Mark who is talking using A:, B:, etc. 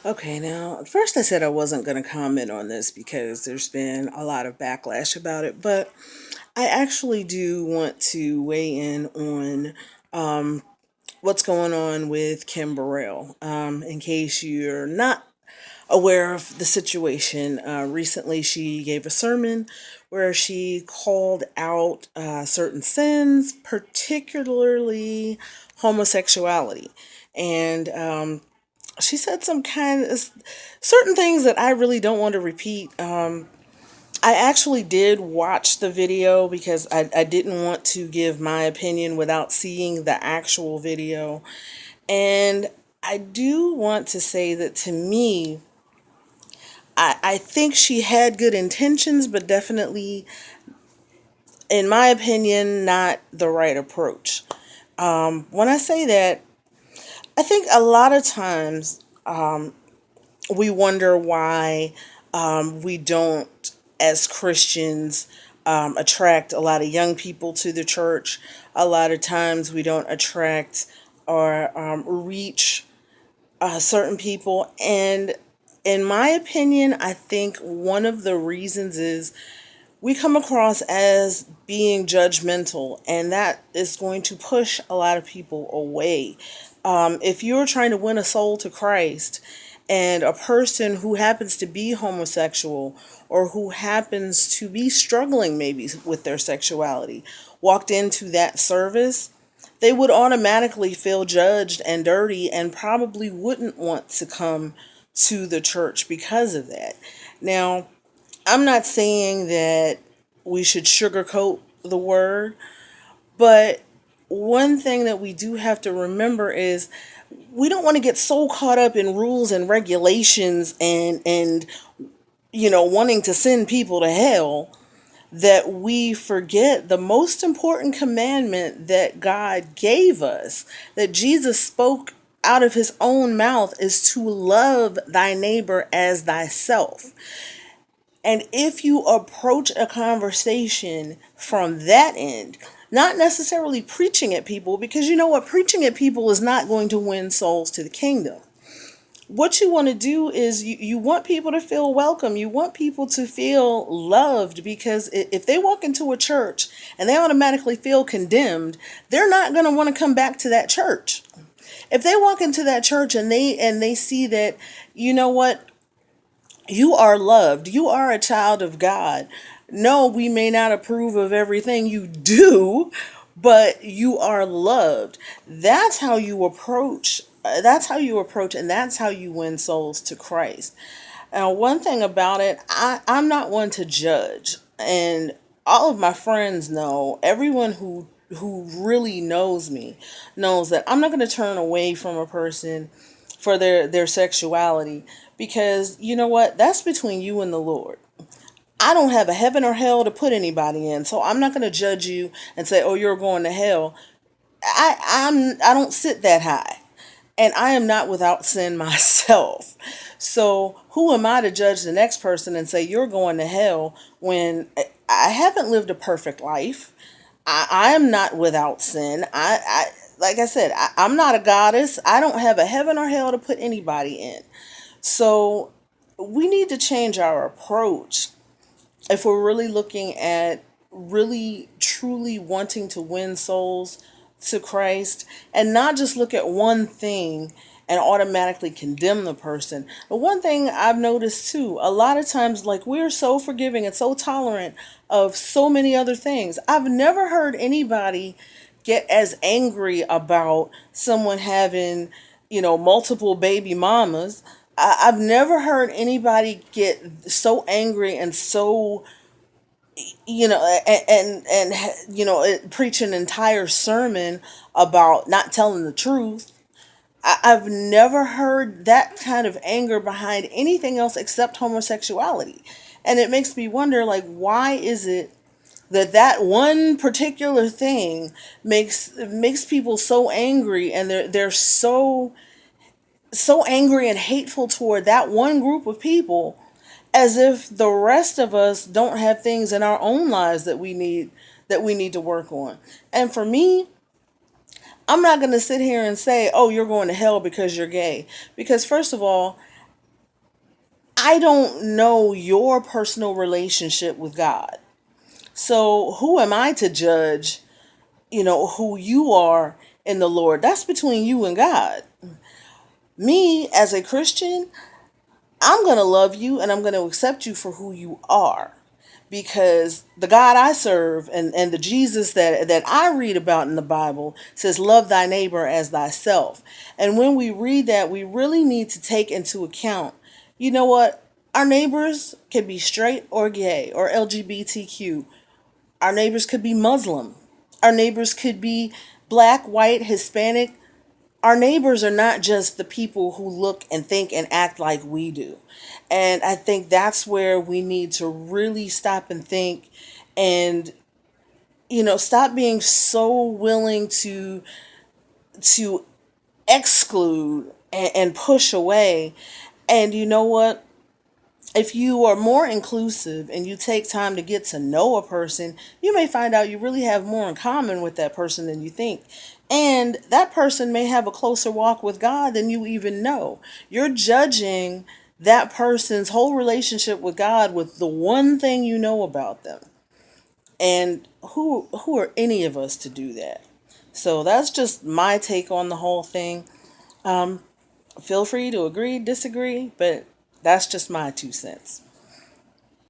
A: Okay, now, at first I said I wasn't going to comment on this because there's been a lot of backlash about it, but I actually do want to weigh in on what's going on with Kim Burrell. In case you're not aware of the situation, recently she gave a sermon where she called out certain sins, particularly homosexuality. And she said some kind of certain things that I really don't want to repeat. I actually did watch the video because I didn't want to give my opinion without seeing the actual video. And I do want to say that to me, I think she had good intentions, but definitely, in my opinion, not the right approach. When I say that, I think a lot of times we wonder why we don't, as Christians, attract a lot of young people to the church. A lot of times we don't attract or reach certain people. And in my opinion, I think one of the reasons is we come across as being judgmental, and that is going to push a lot of people away. If you're trying to win a soul to Christ, and a person who happens to be homosexual or who happens to be struggling maybe with their sexuality walked into that service, they would automatically feel judged and dirty and probably wouldn't want to come to the church because of that. Now, I'm not saying that we should sugarcoat the word, but one thing that we do have to remember is we don't want to get so caught up in rules and regulations and wanting to send people to hell that we forget the most important commandment that God gave us, that Jesus spoke out of his own mouth, is to love thy neighbor as thyself. And if you approach a conversation from that end, not necessarily preaching at people, because you know what, preaching at people is not going to win souls to the kingdom. What you want to do is you want people to feel welcome. You want people to feel loved, because if they walk into a church and they automatically feel condemned, they're not going to want to come back to that church. If they walk into that church and they see that, you know what, you are loved. You are a child of God. No, we may not approve of everything you do, but you are loved. That's how you approach. That's how you approach, and that's how you win souls to Christ. Now, one thing about it, I'm not one to judge, and all of my friends know. Everyone who really knows me knows that I'm not going to turn away from a person for their sexuality, because you know what, that's between you and the Lord. I don't have a heaven or hell to put anybody in, so I'm not going to judge you and say, oh, you're going to hell. I don't sit that high, and I am not without sin myself. So who am I to judge the next person and say you're going to hell when I haven't lived a perfect life? I am not without sin. Like I said, I'm not a goddess. I don't have a heaven or hell to put anybody in. So we need to change our approach if we're really looking at really truly wanting to win souls to Christ, and not just look at one thing and automatically condemn the person. But one thing I've noticed too, a lot of times, like, we're so forgiving and so tolerant of so many other things. I've never heard anybody get as angry about someone having, multiple baby mamas. I've never heard anybody get so angry and so, preach an entire sermon about not telling the truth. I've never heard that kind of anger behind anything else except homosexuality. And it makes me wonder, like, why is it that one particular thing makes people so angry, and they're so angry and hateful toward that one group of people, as if the rest of us don't have things in our own lives that we need to work on. And for me, I'm not going to sit here and say, "Oh, you're going to hell because you're gay." Because first of all, I don't know your personal relationship with God. So who am I to judge, who you are in the Lord? That's between you and God. Me as a Christian, I'm going to love you and I'm going to accept you for who you are. Because the God I serve and the Jesus that I read about in the Bible says, love thy neighbor as thyself. And when we read that, we really need to take into account, you know what? Our neighbors can be straight or gay or LGBTQ. Our neighbors could be Muslim. Our neighbors could be black, white, Hispanic. Our neighbors are not just the people who look and think and act like we do. And I think that's where we need to really stop and think and stop being so willing to exclude and push away. And you know what? If you are more inclusive and you take time to get to know a person, you may find out you really have more in common with that person than you think. And that person may have a closer walk with God than you even know. You're judging that person's whole relationship with God with the one thing you know about them. And who are any of us to do that? So that's just my take on the whole thing. Feel free to agree, disagree, but that's just my 2 cents.